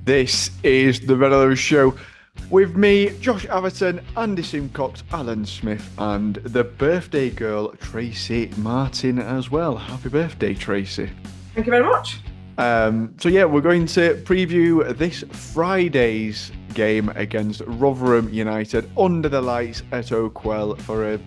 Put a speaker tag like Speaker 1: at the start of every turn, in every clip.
Speaker 1: This is the Red Show with me, Josh Atherton, Andy Simcox, Alan Smith, and the birthday girl, Tracy Martin, as well. Happy birthday, Tracy.
Speaker 2: Thank you very much.
Speaker 1: We're going to preview this Friday's game against Rotherham United under the lights at Oakwell for a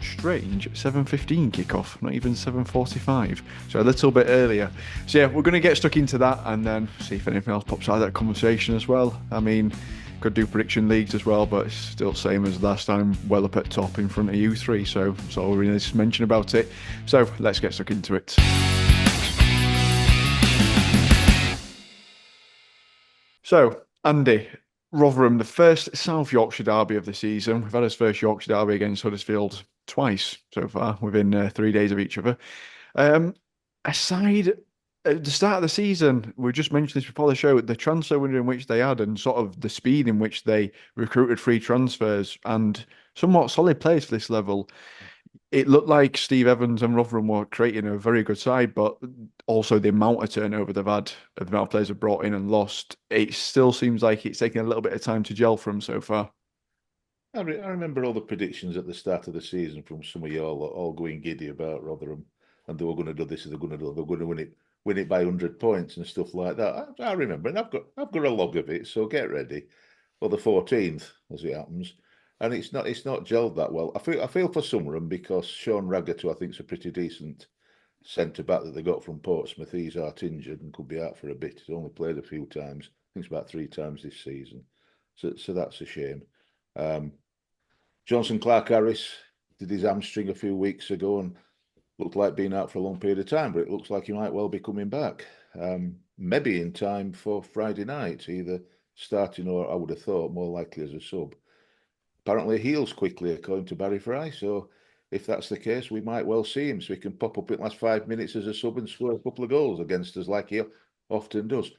Speaker 1: strange 7:15 kickoff, not even 7:45, so a little bit earlier. We're going to get stuck into that and then see if anything else pops out of that conversation as well. I mean, could do prediction leagues as well, but it's still the same as last time, well up at top in front of you three, so that's all we need to mention about it. So let's get stuck into it. So, Andy, Rotherham, the first South Yorkshire derby of the season. We've had his first Yorkshire derby against Huddersfield twice so far, within 3 days of each other. Aside at the start of the season, we just mentioned this before the show, the transfer window in which they had and sort of the speed in which they recruited free transfers and somewhat solid players for this level. It looked like Steve Evans and Rotherham were creating a very good side, but also the amount of turnover they've had, the amount of players they've brought in and lost, it still seems like it's taking a little bit of time to gel for them so far.
Speaker 3: I remember all the predictions at the start of the season from some of you all going giddy about Rotherham, and they were going to do this, they're going to win it by 100 points and stuff like that. I remember, and I've got a log of it, so get ready for the 14th as it happens. And it's not gelled that well. I feel for some of them because Sean Raggett, who I think is a pretty decent centre back that they got from Portsmouth, he's out injured and could be out for a bit. He's only played a few times. I think it's about 3 times this season, so that's a shame. Johnson Clark Harris did his hamstring a few weeks ago and looked like being out for a long period of time, but it looks like he might well be coming back. Maybe in time for Friday night, either starting or I would have thought more likely as a sub. Apparently heals quickly, according to Barry Fry. So if that's the case, we might well see him so he can pop up in the last 5 minutes as a sub and score a couple of goals against us like he often does.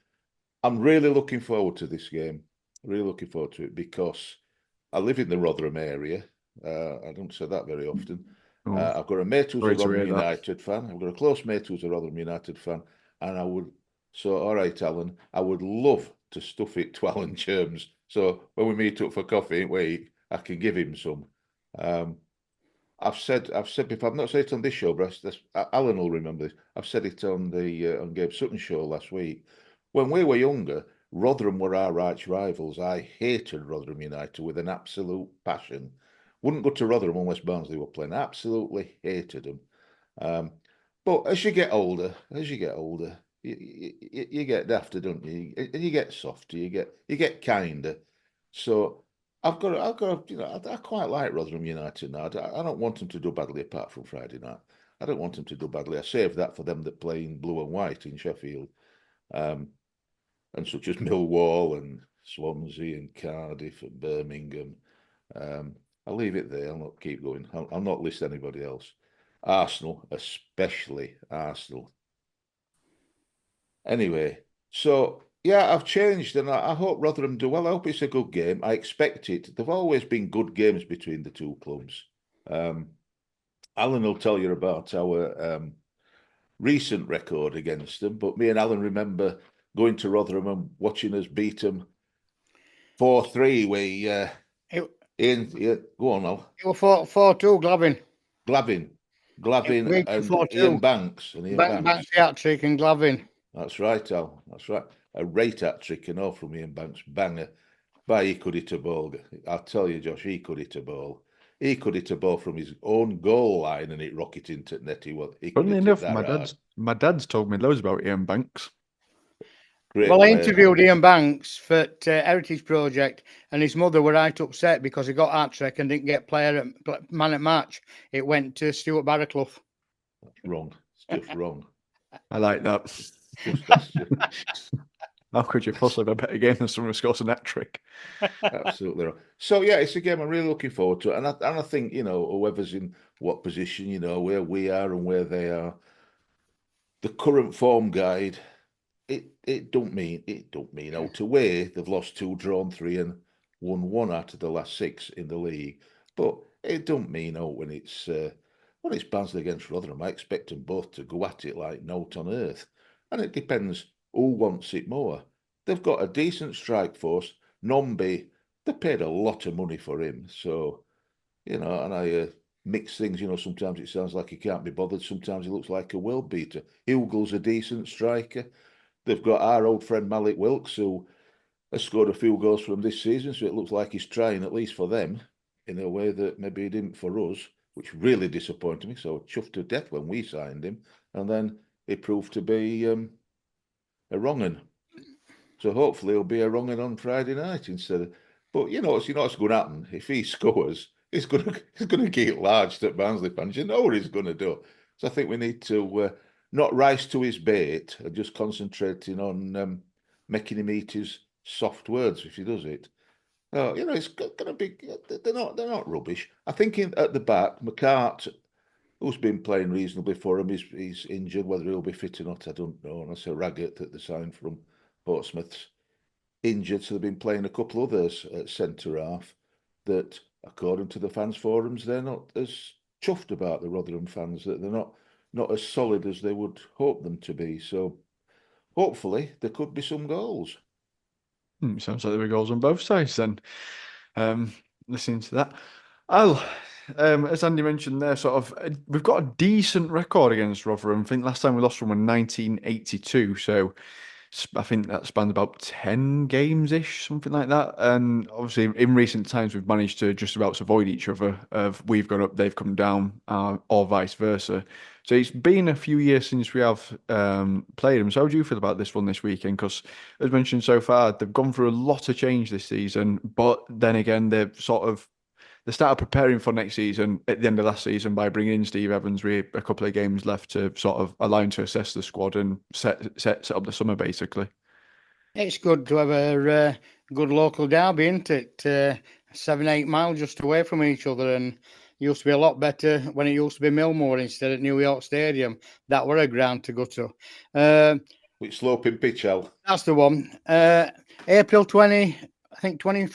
Speaker 3: I'm really looking forward to this game. Really looking forward to it because I live in the Rotherham area. I don't say that very often. I've got a mate who's a Rotherham United fan. I've got a close mate who's a Rotherham United fan. And all right, Alan, I would love to stuff it to Alan Germs. So when we meet up for coffee, I can give him some. I've said before, I've not said it on this show, but Alan will remember this. I've said it on the on Gabe Sutton's show last week. When we were younger, Rotherham were our arch rivals. I hated Rotherham United with an absolute passion. Wouldn't go to Rotherham unless Barnsley were playing. Absolutely hated them. But as you get older, you get dafter, don't you? And you get softer. You get kinder. So I've got, I quite like Rotherham United now. I don't want them to do badly apart from Friday night. I don't want them to do badly. I saved that for them that play in blue and white in Sheffield. And such as Millwall and Swansea and Cardiff and Birmingham. I'll leave it there. I'll not keep going. I'll not list anybody else. Arsenal, especially Arsenal. Anyway, so yeah, I've changed and I hope Rotherham do well. I hope it's a good game. I expect it. There've always been good games between the two clubs. Alan will tell you about our recent record against them, but me and Alan remember going to Rotherham and watching us beat them 4-3. Go on, Al.
Speaker 4: It was 4-2,
Speaker 3: Glavin and Ian Banks.
Speaker 4: Banks the hat-trick and Glavin.
Speaker 3: That's right, Al. That's right. A great hat-trick, from Ian Banks. Banger. He could hit a ball. I'll tell you, Josh, he could hit a ball. He could hit a ball from his own goal line and it rocketed into net.
Speaker 1: Funnily enough, my dad's told me loads about Ian Banks.
Speaker 4: Great I interviewed Ian Banks for Heritage Project, and his mother were right upset because he got hat-trick and didn't get man at match. It went to Stuart Barraclough.
Speaker 3: That's wrong. It's just wrong.
Speaker 1: I like that. How could you possibly have a better game than someone who scores an hat-trick?
Speaker 3: Absolutely wrong. So yeah, it's a game I'm really looking forward to, and I think whoever's in what position, where we are and where they are, the current form guide. It don't mean out away. They've lost 2, drawn 3, and won 1 out of the last 6 in the league. But it don't mean out when it's Barnsley against Rotherham. I expect them both to go at it like nought on earth, and it depends who wants it more. they've got a decent strike force. Nombi, they paid a lot of money for him. So, and I mix things, sometimes it sounds like he can't be bothered. Sometimes he looks like a world beater. Hughel's a decent striker. They've got our old friend Malik Wilkes, who has scored a few goals for them this season. So it looks like he's trying, at least for them, in a way that maybe he didn't for us, which really disappointed me. So chuffed to death when we signed him. And then he proved to be a wrong un. So hopefully he'll be a wrong un on Friday night instead of. But what's going to happen if he scores? He's going to get large at Barnsley fans. You know what he's going to do. So I think we need to not rise to his bait and just concentrating on making him eat his soft words if he does it. It's going to be. They're not rubbish. I think at the back, McCart, who's been playing reasonably for him, he's injured. Whether he'll be fit or not, I don't know. And I say Raggett that they signed from Portsmouth's injured, so they've been playing a couple others at centre half that, according to the fans forums, they're not as chuffed about, the Rotherham fans, that they're not as solid as they would hope them to be. So hopefully there could be some goals.
Speaker 1: Sounds like there were goals on both sides then. Listening to that. As Andy mentioned there, we've got a decent record against Rotherham. I think last time we lost from in 1982, so I think that spanned about 10 games-ish, something like that. And obviously, in recent times, we've managed to just about avoid each other. We've gone up, they've come down, or vice versa. So it's been a few years since we have played them. So how do you feel about this one this weekend? Because, as mentioned so far, they've gone through a lot of change this season. But then again, they started preparing for next season at the end of last season by bringing in Steve Evans with a couple of games left to sort of allow him to assess the squad and set up the summer, basically.
Speaker 4: It's good to have a good local derby, isn't it? 7-8 miles just away from each other, and it used to be a lot better when it used to be Millmore instead of New York Stadium. That were a ground to go to.
Speaker 3: Which sloping pitch, Al?
Speaker 4: That's the one. April 20, I think 20.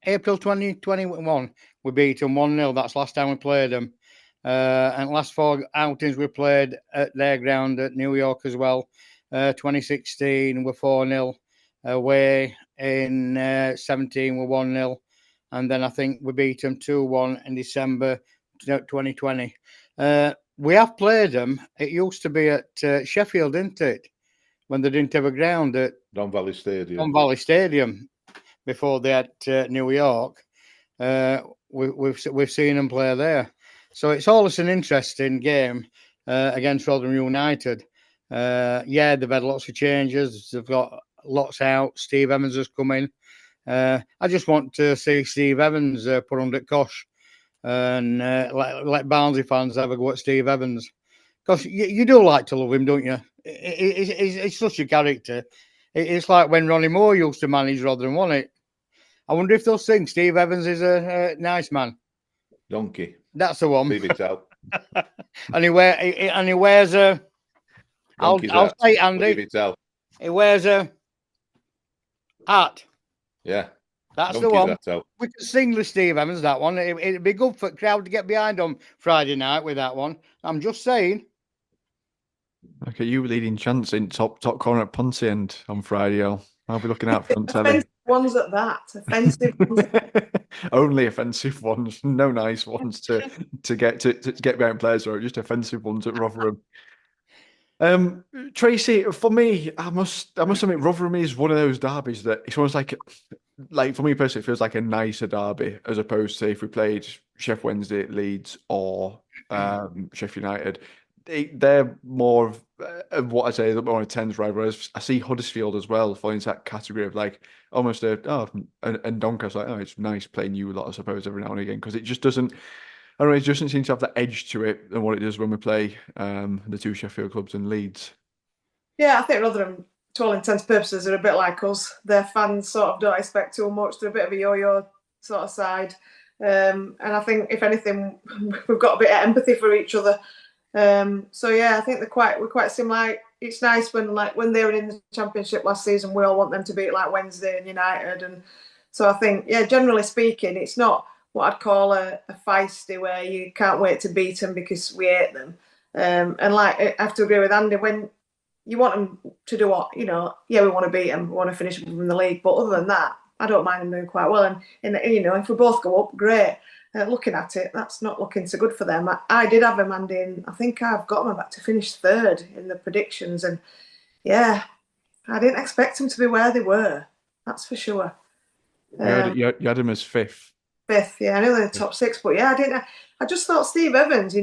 Speaker 4: April 2021, we beat them 1-0. That's last time we played them. And last 4 outings we played at their ground at New York as well. 2016 we're 4-0 away. In 17 we're 1-0. And then I think we beat them 2-1 in December 2020. We have played them. It used to be at Sheffield, didn't it? When they didn't have a ground at
Speaker 3: Don Valley Stadium.
Speaker 4: Don Valley Stadium. Before they had New York, we've seen them play there, so it's always an interesting game against Rotherham United. They've had lots of changes. They've got lots out. Steve Evans has come in. I just want to see Steve Evans put under Kosh and let Barnsley fans have a go at Steve Evans, because you do like to love him, don't you? It's such a character. It's like when Ronnie Moore used to manage Rotherham, wasn't it? I wonder if they'll think Steve Evans is a nice man.
Speaker 3: Donkey.
Speaker 4: That's the one.
Speaker 3: Leave it out.
Speaker 4: and he wears a. I'll say Andy.
Speaker 3: Leave it out.
Speaker 4: He wears a hat.
Speaker 3: Yeah.
Speaker 4: That's the one. We could sing with Steve Evans, that one. It'd be good for the crowd to get behind on Friday night with that one. I'm just saying.
Speaker 1: Okay, you leading chance in top corner at Ponty End on Friday. I'll be looking out front telly.
Speaker 2: Ones at that. Offensive ones.
Speaker 1: Only offensive ones, no nice ones to get behind players, or just offensive ones at Rotherham. Tracy, for me, I must admit, Rotherham is one of those derbies that it's almost like for me personally, it feels like a nicer derby as opposed to if we played Sheff Wednesday at Leeds or Sheffield United. They're more of what I say, a more intense rivalry. I see Huddersfield as well falling into that category of like almost and Doncaster, like, it's nice playing you a lot, I suppose, every now and again, because it just doesn't. I don't know, it doesn't seem to have that edge to it than what it does when we play the two Sheffield clubs and Leeds.
Speaker 2: Yeah, I think Rotherham, to all intents and purposes, are a bit like us. Their fans sort of don't expect too much. They're a bit of a yo-yo sort of side. And I think, if anything, we've got a bit of empathy for each other. So yeah, I think we're quite similar. It's nice when they were in the Championship last season, we all want them to beat like Wednesday and United, and so I think, yeah, generally speaking, it's not what I'd call a feisty where you can't wait to beat them because we hate them. And like, I have to agree with Andy, when you want them to do what, yeah, we want to beat them, we want to finish them in the league. But other than that, I don't mind them doing quite well. And if we both go up, great. Looking at it, that's not looking so good for them. I did have them, Andy, and I think I've got them back to finish third in the predictions. And yeah, I didn't expect them to be where they were. That's for sure.
Speaker 1: You had him as fifth.
Speaker 2: Fifth, yeah, I knew they were in the top six, but yeah, I just thought Steve Evans, he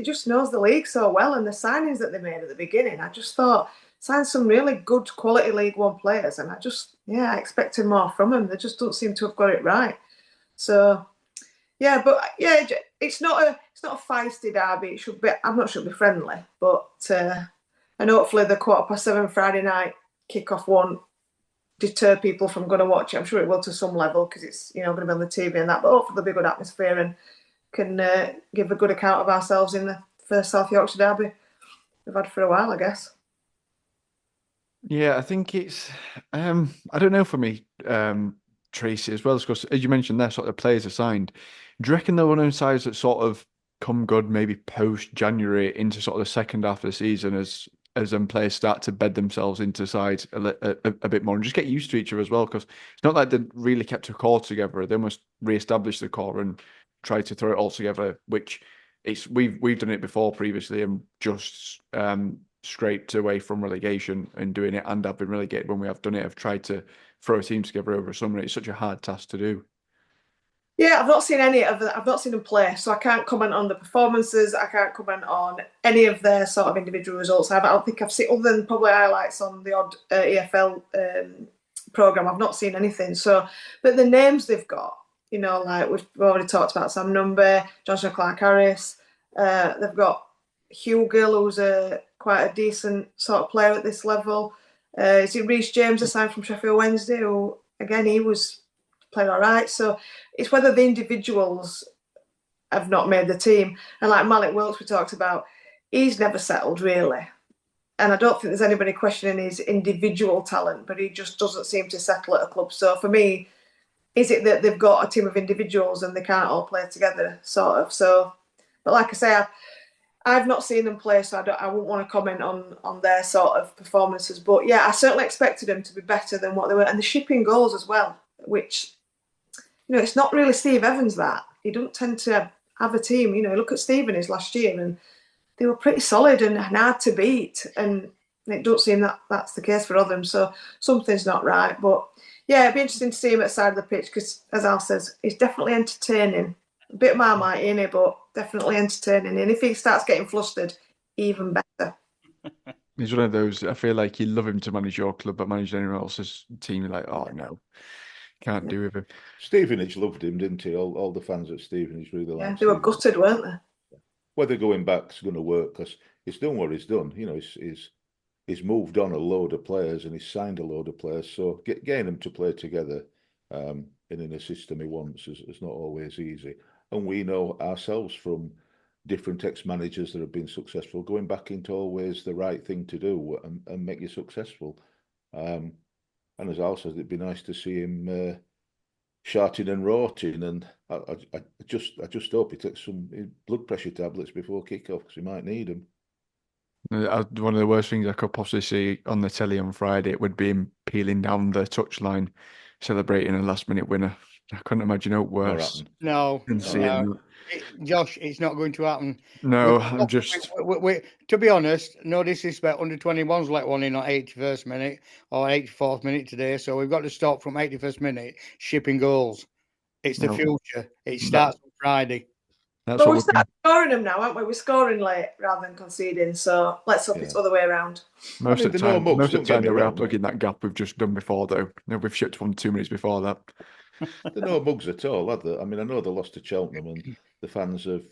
Speaker 2: just knows the league so well, and the signings that they made at the beginning, I just thought signed some really good quality League One players, and I expected more from them. They just don't seem to have got it right. So yeah, but yeah, it's not a feisty derby. It should be. I'm not sure it'll be friendly, but and hopefully the 7:15 Friday night kickoff won't deter people from going to watch it. I'm sure it will to some level because it's going to be on the TV and that. But hopefully there'll be a good atmosphere and can give a good account of ourselves in the first South Yorkshire derby we've had for a while, I guess.
Speaker 1: Yeah, I think it's. I don't know for me, Tracy, as well, because as you mentioned, there sort of players are signed. Do you reckon they're one of those sides that sort of come good maybe post January into sort of the second half of the season as players start to bed themselves into sides a bit more and just get used to each other as well? Because it's not like they really kept a core together; they must re-establish the core and try to throw it all together. Which we've done it before previously and just scraped away from relegation and doing it, and I've been relegated when we have done it. I've tried to throw a team together over a summer. It's such a hard task to do.
Speaker 2: Yeah, I've not seen any of them. I've not seen them play, so I can't comment on the performances. I can't comment on any of their sort of individual results. I don't think I've seen, other than probably highlights on the odd EFL program. I've not seen anything. So, but the names they've got, like we've already talked about, Sam Number, Joshua Clark-Harris. They've got Hugh Gill, who's quite a decent sort of player at this level. Is it Reece James, assigned from Sheffield Wednesday, who again he was played all right. So it's whether the individuals have not made the team. And like Malik Wilkes we talked about, he's never settled really. And I don't think there's anybody questioning his individual talent, but he just doesn't seem to settle at a club. So for me, is it that they've got a team of individuals and they can't all play together, sort of? So, but like I say, I've not seen them play, so I wouldn't want to comment on their sort of performances. But yeah, I certainly expected them to be better than what they were. And the shipping goals as well, which, it's not really Steve Evans that. He don't tend to have a team. Look at Stevenage last year and they were pretty solid and hard to beat. And it don't seem that that's the case for Rotherham. So something's not right. But yeah, it'd be interesting to see him at the side of the pitch because, as Al says, he's definitely entertaining. A bit Marmite in it, but definitely entertaining. And if he starts getting flustered, even better.
Speaker 1: He's one of those, I feel like you love him to manage your club, but manage anyone else's team, you're like, oh no, can't do with him.
Speaker 3: Stevenage loved him, didn't he? All the fans at Stevenage really liked him.
Speaker 2: Yeah, they were gutted, weren't they?
Speaker 3: Whether going back's going to work, because he's done what he's done. He's moved on a load of players and he's signed a load of players. So getting them to play together and in a system he wants is not always easy. And we know ourselves from different ex-managers that have been successful, going back into always the right thing to do and make you successful. And as Al says, it'd be nice to see him shouting and roaring. And I just hope he takes some blood pressure tablets before kick-off because he might need them.
Speaker 1: One of the worst things I could possibly see on the telly on Friday would be him peeling down the touchline, celebrating a last-minute winner. I couldn't imagine it worse.
Speaker 4: No, Josh, it's not going to happen.
Speaker 1: No,
Speaker 4: to be honest, no disrespect, under 21s let one in on 81st minute or 84th minute today, so we've got to stop from 81st minute shipping goals. It's the future. It starts on Friday.
Speaker 2: But we start scoring them now, aren't we? We're scoring late rather than conceding, so let's hope it's the other way around.
Speaker 1: Most of the time, we are plugging that gap we've just done before, though. We've shipped 1 2 minutes before that.
Speaker 3: They're no mugs at all, are they? I mean, I know they lost to Cheltenham, and the fans have,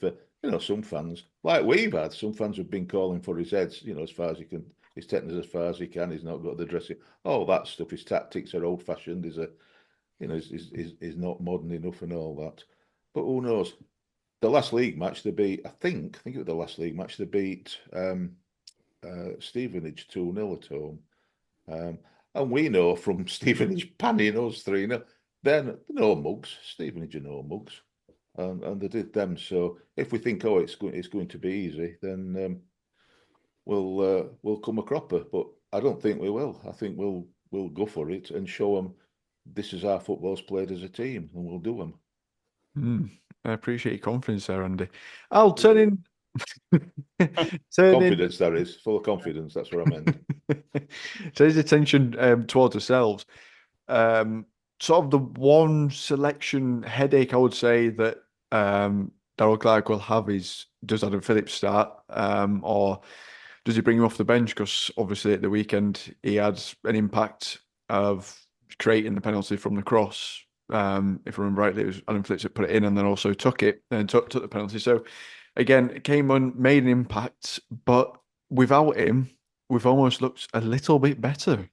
Speaker 3: some fans, like we've had, some fans have been calling for his heads, as far as he can. He's taken us as far as he can. He's not got the dressing. All that stuff. His tactics are old-fashioned. He's not modern enough and all that. But who knows? The last league match they beat, I think it was the last league match they beat Stevenage 2-0 at home. And we know from Stevenage panning us 3-0. They're no mugs. Stevenage are no mugs, and they did them. So if we think, it's going to be easy, then we'll come a cropper. But I don't think we will. I think we'll go for it and show them this is how football's played as a team, and we'll do them.
Speaker 1: I appreciate your confidence there, Andy. I'll turn in.
Speaker 3: Confidence, that is. Full of confidence. That's what I meant.
Speaker 1: Turn his attention towards ourselves. Sort of the one selection headache I would say that Darrell Clark will have is, does Adam Phillips start, or does he bring him off the bench? Because obviously at the weekend he had an impact of creating the penalty from the cross. If I remember rightly, it was Adam Phillips that put it in and then also took it and took the penalty. So again, it came on, made an impact, but without him, we've almost looked a little bit better.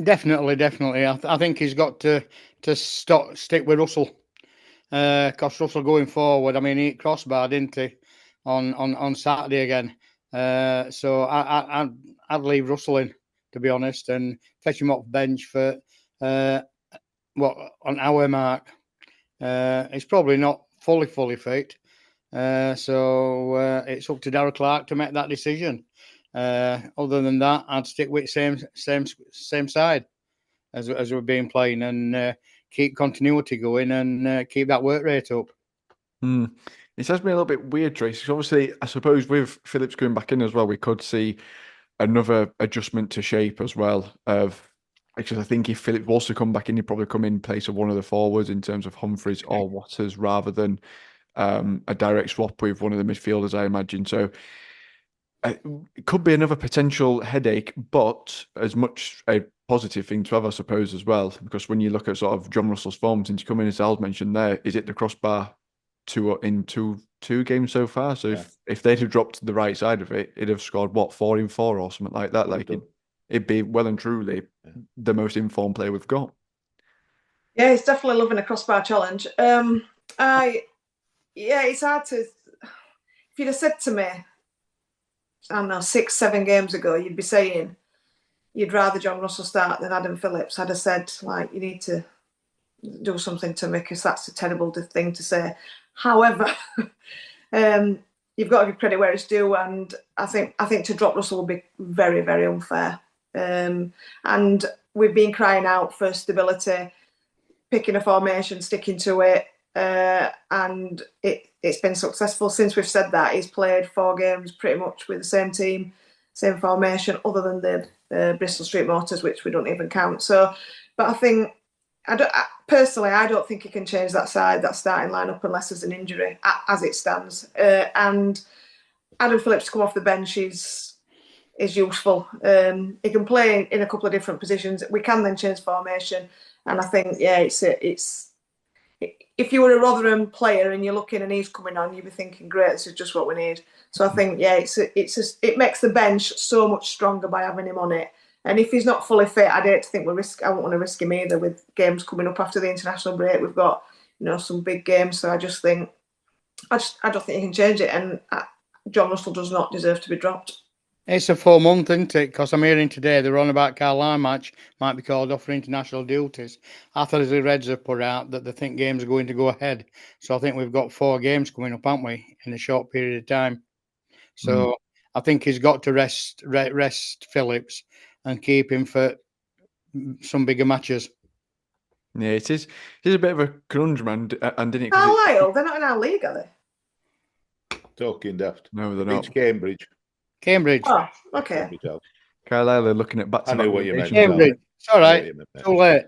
Speaker 4: Definitely. I think he's got to stick with Russell. Because Russell going forward, I mean, he crossbar, didn't he, on Saturday again. So I'd leave Russell in, to be honest, and fetch him off bench for on our mark. He's probably not fully fit. So it's up to Darrell Clark to make that decision. Other than that, I'd stick with same side as we've been playing and keep continuity going and keep that work rate up.
Speaker 1: It has been a little bit weird, Tracy. Obviously, I suppose with Phillips going back in as well, we could see another adjustment to shape as well. Because I think if Phillips was to come back in, he'd probably come in place of one of the forwards in terms of Humphreys or Waters rather than a direct swap with one of the midfielders, I imagine. So it could be another potential headache, but as much a positive thing to have, I suppose, as well. Because when you look at sort of John Russell's form since you come in, as Al's mentioned there, is it the crossbar in two games so far? So if they'd have dropped to the right side of it, it'd have scored 4 in 4 or something like that. Like it'd be well and truly the most informed player we've got. Yeah,
Speaker 2: he's definitely loving a crossbar challenge. It's hard to. If you'd have said to me, I don't know, 6-7 games ago, you'd be saying you'd rather John Russell start than Adam Phillips. I'd have said, like, you need to do something to me because that's a terrible thing to say. However, you've got to give credit where it's due, and I think to drop Russell would be very, very unfair. And we've been crying out for stability, picking a formation, sticking to it, and it's been successful. Since we've said that, he's played 4 games pretty much with the same team, same formation, other than the Bristol Street Motors, which we don't even count. So, but I think, I don't think he can change that starting lineup unless there's an injury as it stands. And Adam Phillips to come off the bench is useful. He can play in a couple of different positions. We can then change formation, and I think it's if you were a Rotherham player and you're looking and he's coming on, you'd be thinking, great, this is just what we need. So I think it makes the bench so much stronger by having him on it. And if he's not fully fit, I won't want to risk him either with games coming up after the international break. We've got, some big games. So I just think, I don't think you can change it. And John Russell does not deserve to be dropped.
Speaker 4: It's a full month, isn't it? Because I'm hearing today they're on about Carlisle match might be called off for international duties. I thought the Reds have put out that they think games are going to go ahead. So I think we've got 4 games coming up, haven't we, in a short period of time. So I think he's got to rest Phillips and keep him for some bigger matches.
Speaker 1: Yeah, it is a bit of a conundrum, and didn't it?
Speaker 2: Carlisle, they're not in our league, are they?
Speaker 3: Talking daft.
Speaker 1: No, they're not.
Speaker 3: It's Cambridge.
Speaker 2: Oh, okay.
Speaker 1: Carlisle are looking at back to
Speaker 3: I know what you meant.
Speaker 4: Cambridge. It's all right. Too late.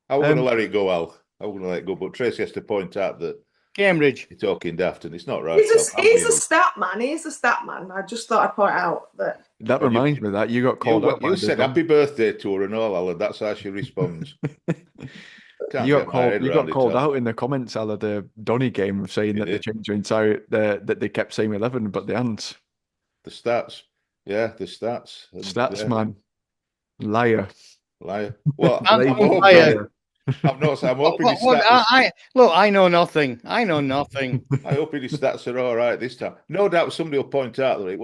Speaker 3: I was going to let it go, Al. I was going to let it go, but Tracy has to point out that
Speaker 4: Cambridge.
Speaker 3: You're talking daft, and it's not right.
Speaker 2: He's a stat man. He's a stat man. I just thought I'd point out that.
Speaker 1: That reminds me of that you got called out.
Speaker 3: You said happy birthday to her and all, Alan. That's how she responds.
Speaker 1: You got called out in the comments, Al, of the Donny game of saying that they changed their entire that they kept saying 11, but they hadn't.
Speaker 3: The stats, the stats.
Speaker 1: Stats man, liar.
Speaker 3: What?
Speaker 4: Liar.
Speaker 3: I'm hoping his stats.
Speaker 4: I know nothing. I
Speaker 3: hope his stats are all right this time. No doubt somebody will point out that it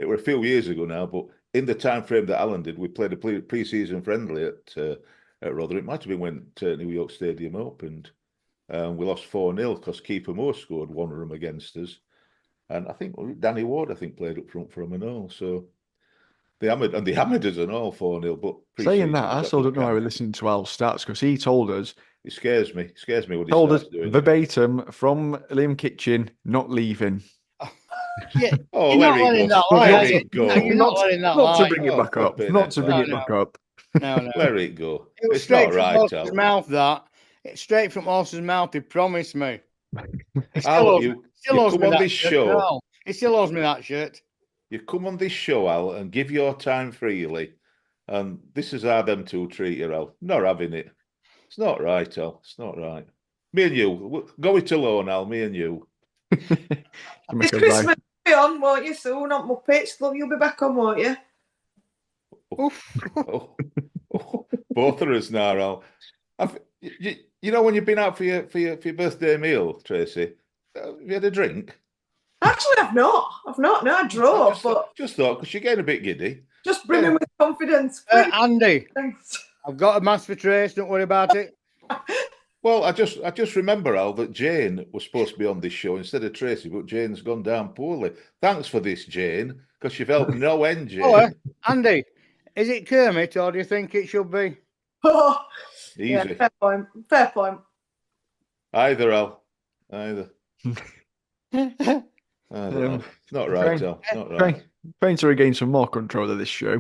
Speaker 3: were a few years ago now, but in the time frame that Alan did, we played a pre-season friendly at Rotherham. It might have been when New York Stadium opened. We lost 4-0 because Keeper Moore scored one of them against us. And I think Danny Ward, I think, played up front for them and all. So they hammered us and all 4-0. But
Speaker 1: Saying
Speaker 3: pre-season,
Speaker 1: that,
Speaker 3: we
Speaker 1: I
Speaker 3: got
Speaker 1: still
Speaker 3: good
Speaker 1: don't know how
Speaker 3: camp.
Speaker 1: we're listening to Al's stats because he told us
Speaker 3: It scares me. It scares me when he starts doing it.
Speaker 1: verbatim from Liam Kitchen, not leaving.
Speaker 4: Yeah,
Speaker 3: Oh,
Speaker 4: you're
Speaker 3: let
Speaker 4: not
Speaker 3: it
Speaker 4: letting
Speaker 3: go.
Speaker 4: that lie,
Speaker 3: Let
Speaker 4: are you?
Speaker 3: it go.
Speaker 4: No, you're not letting that
Speaker 1: Not to
Speaker 4: lie.
Speaker 1: bring it
Speaker 3: Oh,
Speaker 1: back up.
Speaker 3: flipping
Speaker 1: Not
Speaker 3: heck,
Speaker 1: to bring
Speaker 3: Al.
Speaker 1: it back up.
Speaker 4: No.
Speaker 3: Let it go.
Speaker 4: It was
Speaker 3: It's not
Speaker 4: straight from
Speaker 3: right,
Speaker 4: horse's
Speaker 3: Al.
Speaker 4: mouth, that. It's straight from horse's mouth, he promised me. He
Speaker 3: Al,
Speaker 4: owes,
Speaker 3: you
Speaker 4: owes
Speaker 3: come
Speaker 4: me
Speaker 3: on
Speaker 4: that
Speaker 3: this
Speaker 4: shirt
Speaker 3: show.
Speaker 4: now. He still owes me that shirt.
Speaker 3: You come on this show, Al, and give your time freely. And this is how them two treat you, Al. Not having it. It's not right, Al. It's not right. Me and you. Go it alone, Al. Me and you.
Speaker 2: It's Christmas. Be on, won't you, soon on Muppets? Look, you'll be back on, won't you?
Speaker 3: Oh, both of us now, Al. You know when you've been out for your birthday meal, Tracy, have you had a drink?
Speaker 2: Actually, I've not. No, I drove, but
Speaker 3: just thought because you're getting a bit giddy.
Speaker 2: just brimming with confidence.
Speaker 4: Andy, I've got a mask for Trace. Don't worry about it.
Speaker 3: Well, I just remember, Al, that Jane was supposed to be on this show instead of Tracy, but Jane's gone down poorly. Thanks for this, Jane, because you've helped no end, Jane.
Speaker 4: Oh, Andy, is it Kermit or do you think it should be?
Speaker 2: Oh,
Speaker 3: Easy.
Speaker 2: yeah, fair point. Fair point.
Speaker 3: Either, Al. Either. It's not right, Al. It's not right.
Speaker 1: Trying to regain some more control of this show.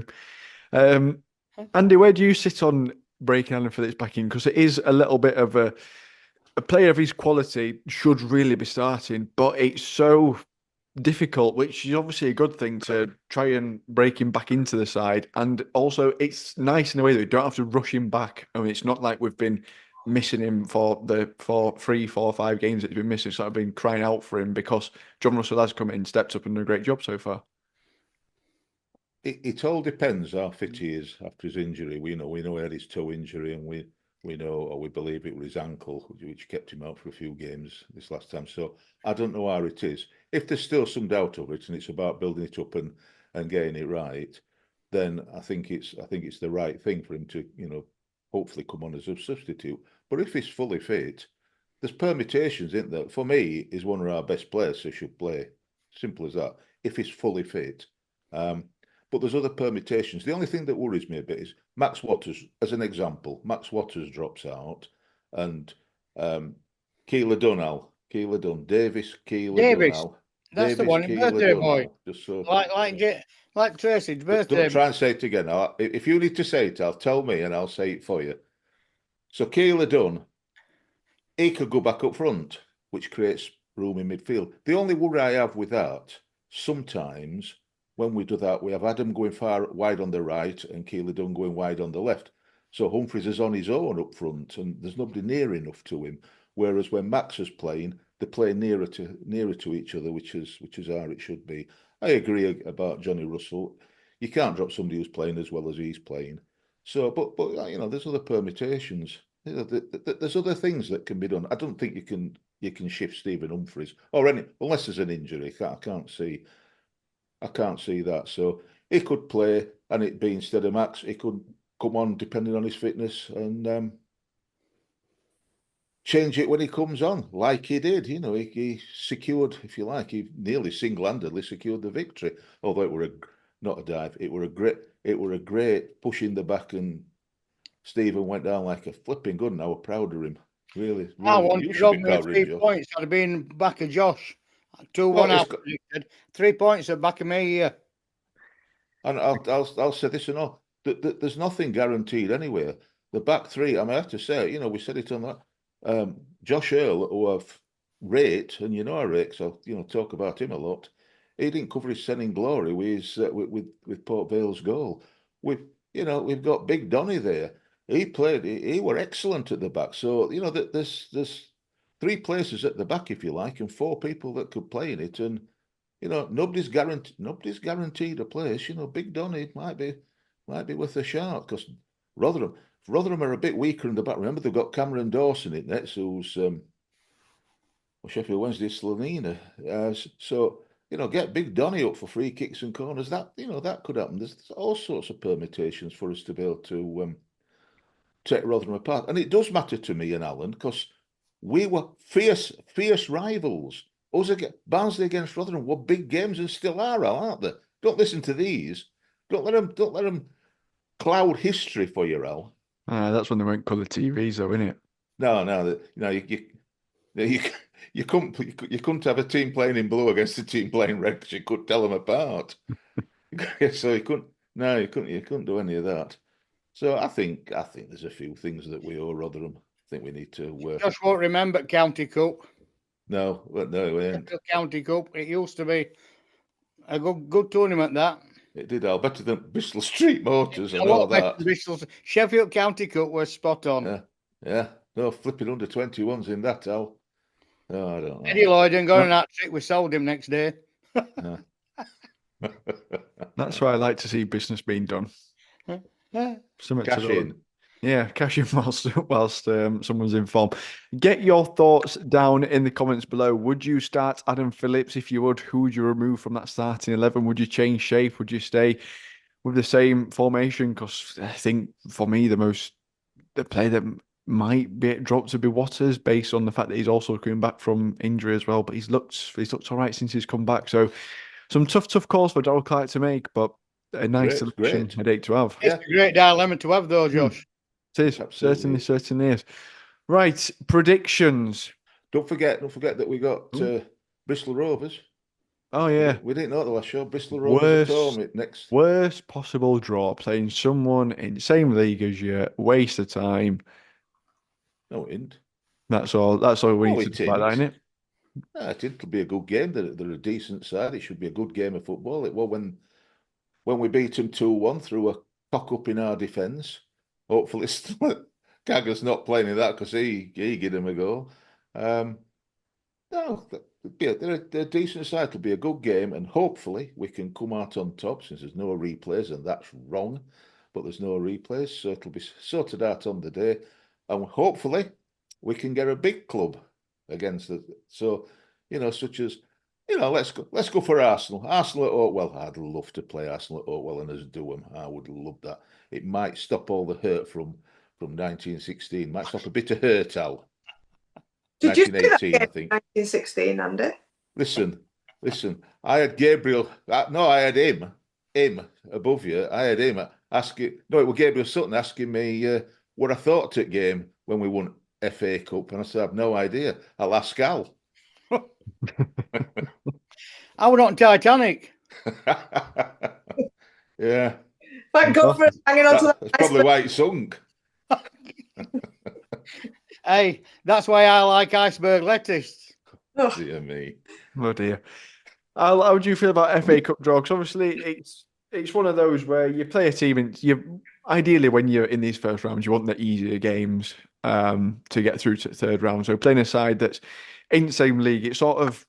Speaker 1: Andy, where do you sit on breaking Allen Phillips back in? Because it is a little bit of a player of his quality should really be starting, but it's so difficult, which is obviously a good thing to try and break him back into the side. And also, it's nice in a way that we don't have to rush him back. I mean, it's not like we've been missing him for 3, 4, 5 games that he's been missing. So I've been crying out for him because John Russell has come in, stepped up and done a great job so far.
Speaker 3: It all depends how fit he is after his injury. We know he had his toe injury, and we know, or we believe it was his ankle, which kept him out for a few games this last time. So I don't know how it is. If there's still some doubt of it, and it's about building it up and getting it right, then I think it's the right thing for him to, hopefully come on as a substitute. But if he's fully fit, there's permutations, isn't there? For me, he's one of our best players, so he should play. Simple as that. If he's fully fit. But there's other permutations. The only thing that worries me a bit is Max Waters, as an example. Max Waters drops out, and Keeler Dunn, Davis, Keeler Dunn.
Speaker 4: That's the one, birthday boy.
Speaker 3: Just so
Speaker 4: like Tracy's birthday.
Speaker 3: Don't try and say it again. If you need to say it, I'll tell me and I'll say it for you. So Keeler Dunn, he could go back up front, which creates room in midfield. The only worry I have with that, sometimes when we do that, we have Adam going far wide on the right and Keeler Dunn going wide on the left. So Humphries is on his own up front and there's nobody near enough to him. Whereas when Max is playing, they play nearer to each other, which is how it should be. I agree about Johnny Russell. You can't drop somebody who's playing as well as he's playing. So, but there's other permutations. There's other things that can be done. I don't think you can shift Stephen Humphries unless there's an injury. I can't see that. So he could play, and it be instead of Max, he could come on depending on his fitness and change it when he comes on, like he did. He secured, if you like, he nearly single-handedly secured the victory. Although it were not a dive, it were a great push in the back, and Stephen went down like a flipping good, and I was proud of him. Really,
Speaker 4: I wanted
Speaker 3: you
Speaker 4: to
Speaker 3: should
Speaker 4: rob
Speaker 3: be
Speaker 4: me
Speaker 3: proud
Speaker 4: of
Speaker 3: of him,
Speaker 4: 3
Speaker 3: Josh.
Speaker 4: points. I'd have been back of Josh. 2-1
Speaker 3: Well,
Speaker 4: out predicted. 3 points at back of me here.
Speaker 3: And I'll say this and all. There's nothing guaranteed anywhere. The back three, I have to say, we said it on that. Josh Earl, who I've rate, and I rate, so talk about him a lot. He didn't cover his sending glory with Port Vale's goal. We've got Big Donny there. He played. He were excellent at the back. So there's 3 places at the back, if you like, and 4 people that could play in it, and. Nobody's guaranteed a place. Big Donny might be worth a shout because Rotherham are a bit weaker in the back. Remember, they've got Cameron Dawson in next, who's Sheffield Wednesday Slovenia. So get Big Donny up for free kicks and corners. That that could happen. There's all sorts of permutations for us to be able to take Rotherham apart, and it does matter to me and Alan because we were fierce rivals Barnsley against Rotherham were big games and still are, aren't they? Don't listen to these. Don't let them cloud history for you, Al.
Speaker 1: That's when they went colour TVs, though, isn't it?
Speaker 3: No. You couldn't have a team playing in blue against a team playing red because you couldn't tell them apart. So you couldn't. No, you couldn't do any of that. So I think there's a few things that we owe Rotherham. I think we need to work.
Speaker 4: Just won't remember County Cup.
Speaker 3: No, we ain't.
Speaker 4: County Cup. It used to be a good tournament. That
Speaker 3: It did all better than Bristol Street Motors and all that.
Speaker 4: Sheffield County Cup was spot on.
Speaker 3: Yeah. No flipping under 21s in that, Al. Oh, I don't know.
Speaker 4: Eddie Lloyd and got an hat trick. We sold him next day.
Speaker 1: That's why I like to see business being done.
Speaker 3: Cash in.
Speaker 1: Yeah, cash in whilst someone's in form. Get your thoughts down in the comments below. Would you start Adam Phillips? If you would, who would you remove from that starting 11? Would you change shape? Would you stay with the same formation? Because I think for me, the player that might be dropped to be Waters, based on the fact that he's also coming back from injury as well. But he's looked all right since he's come back. So some tough calls for Darrell Clark to make, but a nice selection headache to have.
Speaker 4: It's a great dilemma to have, though, Josh.
Speaker 1: It is. Certainly is. Right, predictions.
Speaker 3: Don't forget that we got Bristol Rovers.
Speaker 1: Oh yeah,
Speaker 3: we didn't know the last show. Bristol Rovers at home next.
Speaker 1: Worst possible draw, playing someone in the same league as you. Waste of time.
Speaker 3: No, it isn't.
Speaker 1: That's all we need to do about that, isn't it?
Speaker 3: It'll be a good game. They're a decent side. It should be a good game of football. It was when we beat them 2-1 through a cock up in our defence. Hopefully, Kaga's not playing in that because he gave him a goal. No, they're a decent side. It'll be a good game, and hopefully we can come out on top since there's no replays, and that's wrong. But there's no replays, so it'll be sorted out on the day, and hopefully we can get a big club against it. So, such as. Let's go for Arsenal. Arsenal at Oakwell. I'd love to play Arsenal at Oakwell and us do them. I would love that. It might stop all the hurt from 1916. Might stop a bit of hurt, Al.
Speaker 2: Did 1918,
Speaker 3: I think.
Speaker 2: 1916, Andy.
Speaker 3: Listen. I had Gabriel. No, I had him above you. I had him asking. No, it was Gabriel Sutton asking me what I thought at game when we won FA Cup, and I said I have no idea. I'll ask Al.
Speaker 4: I was on Titanic.
Speaker 3: Yeah.
Speaker 2: Thank God for hanging on to that.
Speaker 3: That's probably why it sunk.
Speaker 4: Hey, that's why I like iceberg lettuce.
Speaker 3: Oh. Dear me.
Speaker 1: Oh dear. How do you feel about FA Cup draw? Because obviously it's one of those where you play a team and ideally when you're in these first rounds you want the easier games to get through to the third round. So playing a side that's in the same league, it's sort of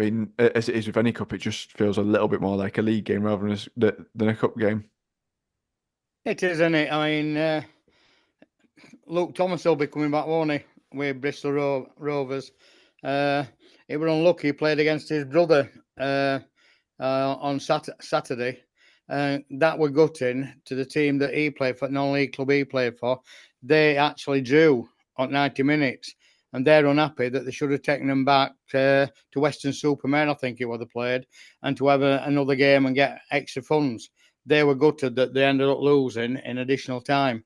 Speaker 1: in as it is with any cup. It just feels a little bit more like a league game rather than a cup game.
Speaker 4: It is, isn't it? I mean, Luke Thomas will be coming back, won't he? With Bristol Rovers. He was unlucky. He played against his brother on Saturday. That were gutting to the team that he played for, non-league club he played for. They actually drew on 90 minutes. And they're unhappy that they should have taken them back to Western Superman, I think it was they played, and to have another game and get extra funds. They were gutted that they ended up losing in additional time.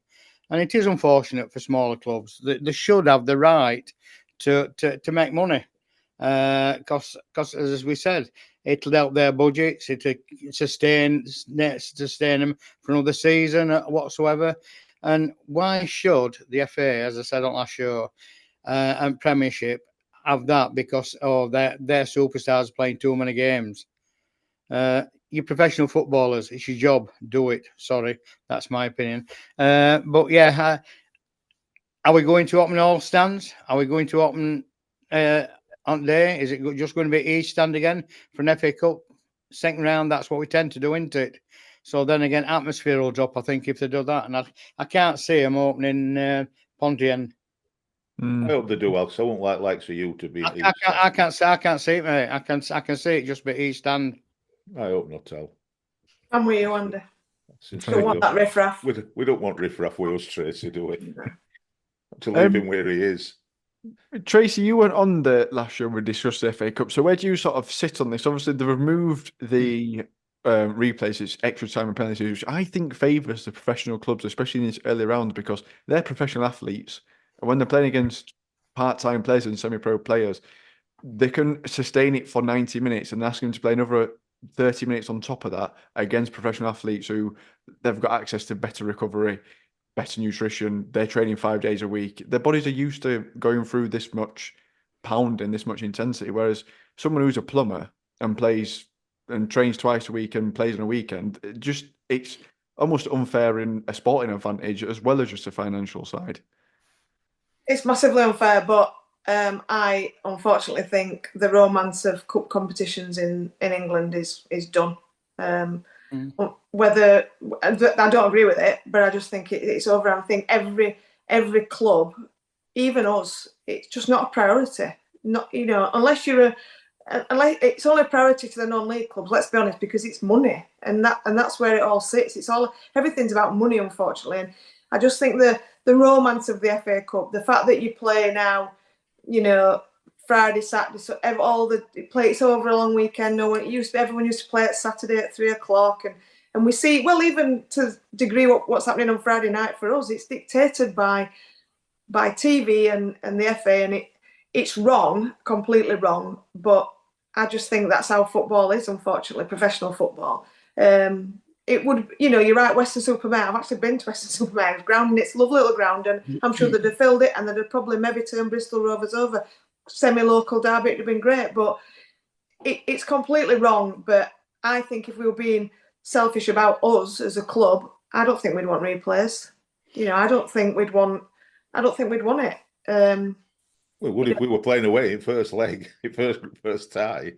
Speaker 4: And it is unfortunate for smaller clubs. They should have the right to make money. Because as we said, it'll help their budgets, it'll sustain them for another season whatsoever. And why should the FA, as I said on last show, and Premiership have that because their superstars playing too many games? You're professional footballers. It's your job. Do it. Sorry, that's my opinion. But yeah, are we going to open all stands? Are we going to open on day? Is it just going to be each stand again for an FA Cup second round? That's what we tend to do, isn't it? So then again, atmosphere will drop, I think, if they do that. And I can't see them opening Pontian.
Speaker 3: I hope they do well, because I won't like likes of you to be.
Speaker 4: I can't see it, mate. I can see it just be each stand.
Speaker 3: I hope not, Al.
Speaker 2: I'm with you, Andy. Don't want that riffraff.
Speaker 3: We don't want riffraff with us, Tracy, do we? To leave him where he is.
Speaker 1: Tracy, you went on the last show we discussed the FA Cup. So where do you sort of sit on this? Obviously, they've removed the replays, it's extra time and penalties, which I think favours the professional clubs, especially in this early round, because they're professional athletes. And when they're playing against part-time players and semi-pro players, they can sustain it for 90 minutes and ask them to play another 30 minutes on top of that against professional athletes who they've got access to better recovery, better nutrition. They're training 5 days a week. Their bodies are used to going through this much pounding, this much intensity. Whereas someone who's a plumber and plays and trains twice a week and plays on a weekend, it's almost unfair in a sporting advantage as well as just a financial side.
Speaker 2: It's massively unfair, but I unfortunately think the romance of cup competitions in England is done. Whether I don't agree with it, but I just think it's over. I think every club, even us, it's just not a priority. Not unless unless it's only a priority to the non-league clubs. Let's be honest, because it's money, and that's where it all sits. Everything's about money, unfortunately. And I just think the romance of the FA Cup, the fact that you play now, Friday, Saturday, so it's over a long weekend. Everyone used to play at Saturday at 3:00, and we see, well, even to a degree what's happening on Friday night for us, it's dictated by TV and the FA, and it's wrong, completely wrong. But I just think that's how football is, unfortunately, professional football. It would, you're right, Weston-super-Mare. I've actually been to Weston-super-Mare's ground, and it's a lovely little ground, and I'm sure they'd have filled it, and they'd have probably maybe turned Bristol Rovers over. Semi-local derby, it'd have been great, but it's completely wrong. But I think if we were being selfish about us as a club, I don't think we'd want replays. I don't think we'd want it.
Speaker 3: We would if we were playing away in first leg, in first tie.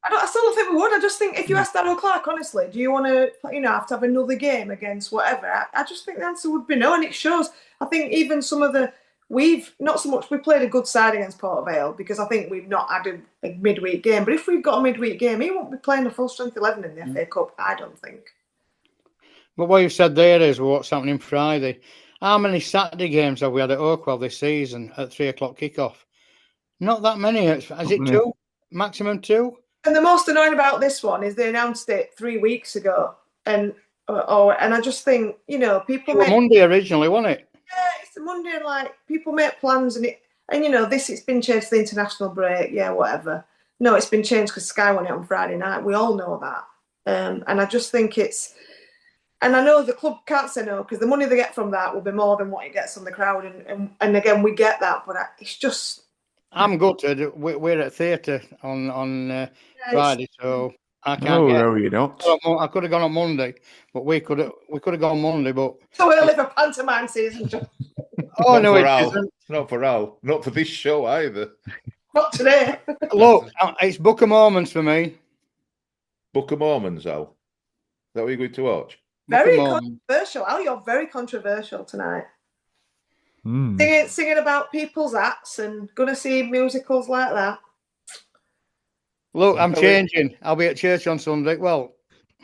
Speaker 2: I still don't think we would. I just think if you asked Darryl Clark, honestly, do you want to, have to have another game against whatever? I just think the answer would be no, and it shows. I think even some of we played a good side against Port Vale because I think we've not had a midweek game. But if we've got a midweek game, he won't be playing a full strength 11 in the FA Cup, I don't think.
Speaker 4: But what you've said there is what's happening Friday. How many Saturday games have we had at Oakwell this season at 3:00 kickoff? Not that many. Is it two? Maximum two?
Speaker 2: And the most annoying about this one is they announced it 3 weeks ago. And I just think, people
Speaker 4: It was Monday originally, wasn't it?
Speaker 2: Yeah, it's a Monday, and people make plans, and it's been changed to the international break. Yeah, whatever. No, it's been changed because Sky won it on Friday night. We all know that, and I just think and I know the club can't say no because the money they get from that will be more than what it gets from the crowd, and again we get that, but it's just.
Speaker 4: I'm gutted. We're at theatre on Friday, so I can't.
Speaker 1: No, you're not.
Speaker 4: I could have gone on Monday, but we could have gone Monday, but
Speaker 2: so early for pantomime season.
Speaker 4: Oh no, it isn't.
Speaker 3: Not for Al. Not for this show either.
Speaker 2: Not today.
Speaker 4: Look, it's Book of Mormons for me.
Speaker 3: Book of Mormons, Al. Is that what you're going to watch?
Speaker 2: Very controversial. Al, you're very controversial tonight. Singing about people's acts and gonna see musicals like that.
Speaker 4: Look, I'm changing. I'll be at church on Sunday. Well,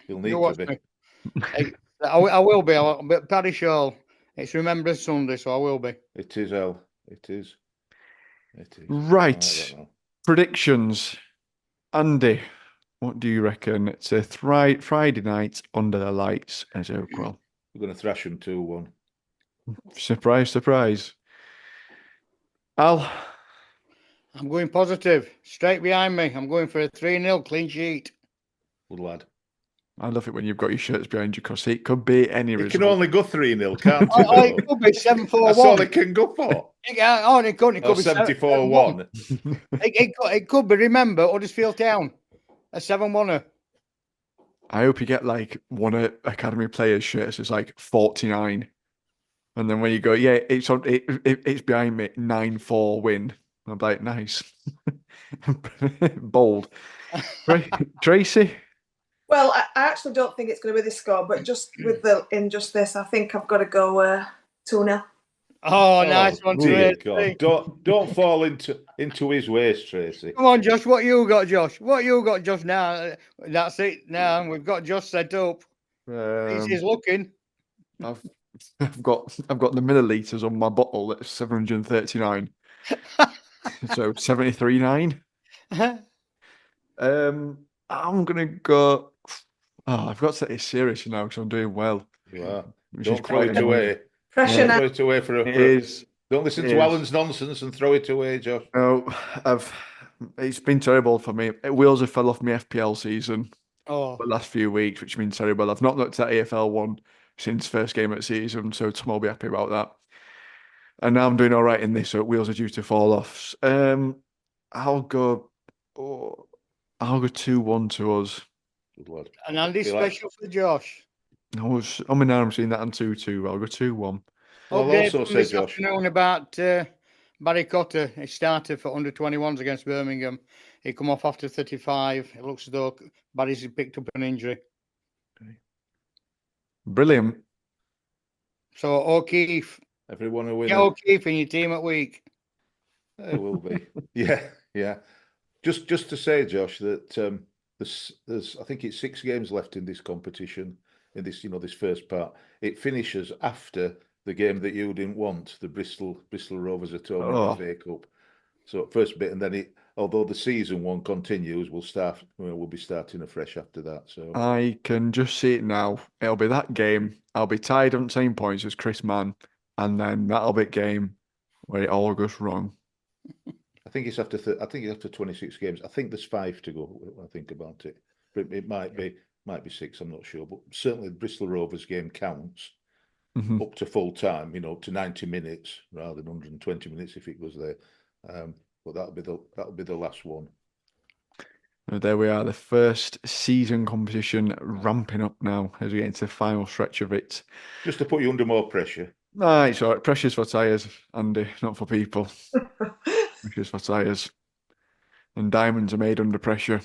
Speaker 3: you'll need to be.
Speaker 4: I will be. I'll be at Parish Hall. It's Remembrance Sunday, so I will be.
Speaker 3: It is, Al. It is.
Speaker 1: Right. Predictions. Andy, what do you reckon? It's a Friday night under the lights at Oakwell.
Speaker 3: We're going to thrash them 2-1.
Speaker 1: Surprise, surprise. Al?
Speaker 4: I'm going positive. Straight behind me. I'm going for a 3-0 clean sheet.
Speaker 3: Good lad.
Speaker 1: I love it when you've got your shirts behind you because it could be any result.
Speaker 3: It can only go 3-0, can't it?
Speaker 4: It could be 7-4-1.
Speaker 3: That's all it can go for.
Speaker 4: It could be
Speaker 3: 74-1.
Speaker 4: It could be, remember, Huddersfield Town. A 7-1er.
Speaker 1: I hope you get one of Academy players' shirts. It's 49. And then when you go, it's behind me, 9-4 win. I'm like, nice. Bold. Tracy?
Speaker 2: Well, I actually don't think it's going to be this score, but just with the injustice, I think I've got to go 2-0.
Speaker 4: Oh, nice one, Tracy.
Speaker 3: Don't fall into his ways, Tracy.
Speaker 4: Come on, Josh. What you got, Josh? Now? That's it. Now we've got Josh set up. He's looking.
Speaker 1: I've got the milliliters on my bottle. That's 739. So 73-9. I'm gonna go. Oh, I've got to take it serious now because I'm doing well.
Speaker 3: You are.
Speaker 1: Which is
Speaker 3: Don't throw
Speaker 1: quite
Speaker 3: it
Speaker 1: annoying.
Speaker 3: away.
Speaker 2: Pressure
Speaker 3: Don't
Speaker 2: now.
Speaker 3: throw it away for
Speaker 1: It
Speaker 3: a.
Speaker 1: is.
Speaker 3: Don't listen
Speaker 1: It
Speaker 3: to
Speaker 1: is.
Speaker 3: Alan's nonsense and throw it away, Josh.
Speaker 1: No, it's been terrible for me. Wheels have fell off my FPL season
Speaker 4: Oh,
Speaker 1: the last few weeks, which has been terrible. I've not looked at AFL one since first game of the season, so Tom will be happy about that. And now I'm doing all right in this, so wheels are due to fall off. I'll go. Oh, I'll go 2-1 to us.
Speaker 3: Good lad.
Speaker 4: an Andy
Speaker 3: Feel like-
Speaker 4: special for Josh.
Speaker 1: I'm in now. I'm seeing that on 2-2. I'll go 2-1.
Speaker 3: Well, I'll
Speaker 4: Update
Speaker 3: also
Speaker 4: from
Speaker 3: say,
Speaker 4: this
Speaker 3: Josh,
Speaker 4: afternoon about Barry Cotter. He started for under 21s against Birmingham. He come off after 35. It looks as though Barry's picked up an injury.
Speaker 1: Brilliant.
Speaker 4: So O'Keefe,
Speaker 3: everyone a
Speaker 4: get
Speaker 3: winner.
Speaker 4: O'Keefe in your team at week.
Speaker 3: There will be. Yeah. Just to say, Josh, that there's I think it's 6 games left in this competition, in this this first part. It finishes after the game that you didn't want, the Bristol Rovers at home in
Speaker 1: Oh.
Speaker 3: the FA Cup. So first bit, and then although the season one continues, we'll be starting afresh after that. So
Speaker 1: I can just see it now. It'll be that game. I'll be tied on the same points as Chris Mann, and then that'll be a game where it all goes wrong.
Speaker 3: I think it's after 26 games. I think there's 5 to go. When I think about it, but it might be 6. I'm not sure, but certainly the Bristol Rovers game counts
Speaker 1: Mhm.
Speaker 3: up to full time. To 90 minutes rather than 120 minutes if it goes there. But that'll be the last one.
Speaker 1: There we are, the first season competition ramping up now as we get into the final stretch of it.
Speaker 3: Just to put you under more pressure.
Speaker 1: Nah, it's all right. Pressure's for tyres, Andy, not for people. Pressure's for tyres. And diamonds are made under pressure.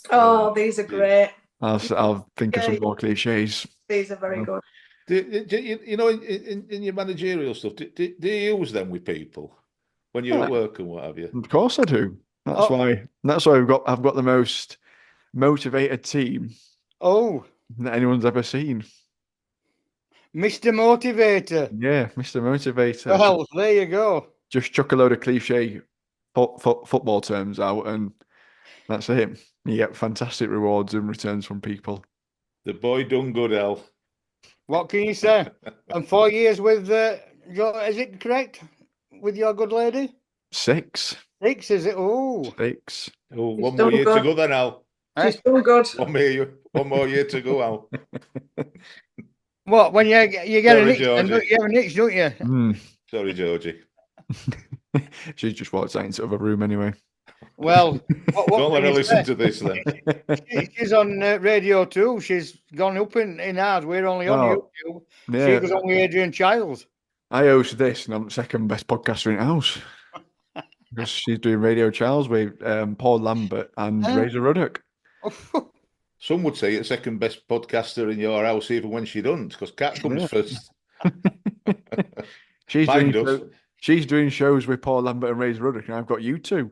Speaker 2: Oh, these are great.
Speaker 1: I'll think of some more cliches.
Speaker 2: These are very good.
Speaker 3: In your managerial stuff, do you use them with people when you're at work and what have you?
Speaker 1: Of course I do. That's why I've got the most motivated team that anyone's ever seen.
Speaker 4: Mr. Motivator.
Speaker 1: Yeah, Mr. Motivator.
Speaker 4: Well, there you go.
Speaker 1: Just chuck a load of cliche football terms out, and that's it. You get fantastic rewards and returns from people.
Speaker 3: The boy done good, Al.
Speaker 4: What can you say? And 4 years with is it correct? With your good lady?
Speaker 1: 6.
Speaker 4: 6, is it? Oh.
Speaker 1: 6.
Speaker 3: Oh,
Speaker 2: He's
Speaker 3: one more
Speaker 2: done
Speaker 3: year to
Speaker 2: good.
Speaker 3: go then, Al.
Speaker 2: She's done good.
Speaker 3: One more year to go, Al.
Speaker 4: What, when you get
Speaker 3: Sorry,
Speaker 4: an itch,
Speaker 3: Georgie.
Speaker 4: you have an itch, don't you?
Speaker 3: Sorry, Georgie.
Speaker 1: She's just walked out into the other room anyway.
Speaker 4: Well,
Speaker 3: Don't let her listen to this then.
Speaker 4: She's on Radio 2. She's gone up in ours. We're only on YouTube.
Speaker 1: Yeah.
Speaker 4: She was only Adrian Childs.
Speaker 1: I host this, and I'm the second best podcaster in the house. Because she's doing Radio Charles with Paul Lambert and Razor Ruddock.
Speaker 3: Some would say it's second best podcaster in your house, even when she doesn't, because Kat comes first.
Speaker 1: She's doing shows with Paul Lambert and Razor Ruddock, and I've got you two.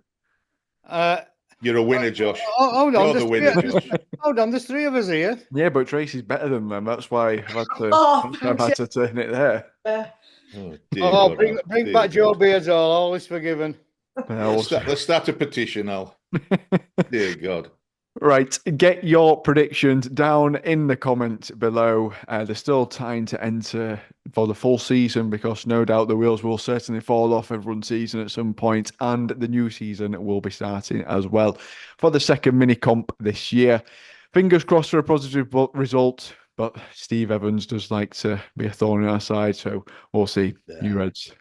Speaker 3: You're a winner, Josh.
Speaker 4: Hold on,
Speaker 3: You're the winner, Josh.
Speaker 4: Hold on, there's 3 of us here.
Speaker 1: Yeah, but Tracy's better than them. That's why I've had to turn it there.
Speaker 3: Oh, dear God,
Speaker 4: bring back Joe Beardsall. All is forgiven.
Speaker 3: Let's start a petition, Al. Dear God.
Speaker 1: Right, get your predictions down in the comment below. There's still time to enter for the full season because no doubt the wheels will certainly fall off everyone's season at some point, and the new season will be starting as well for the second mini comp this year. Fingers crossed for a positive result, but Steve Evans does like to be a thorn in our side, so we'll see. You Reds.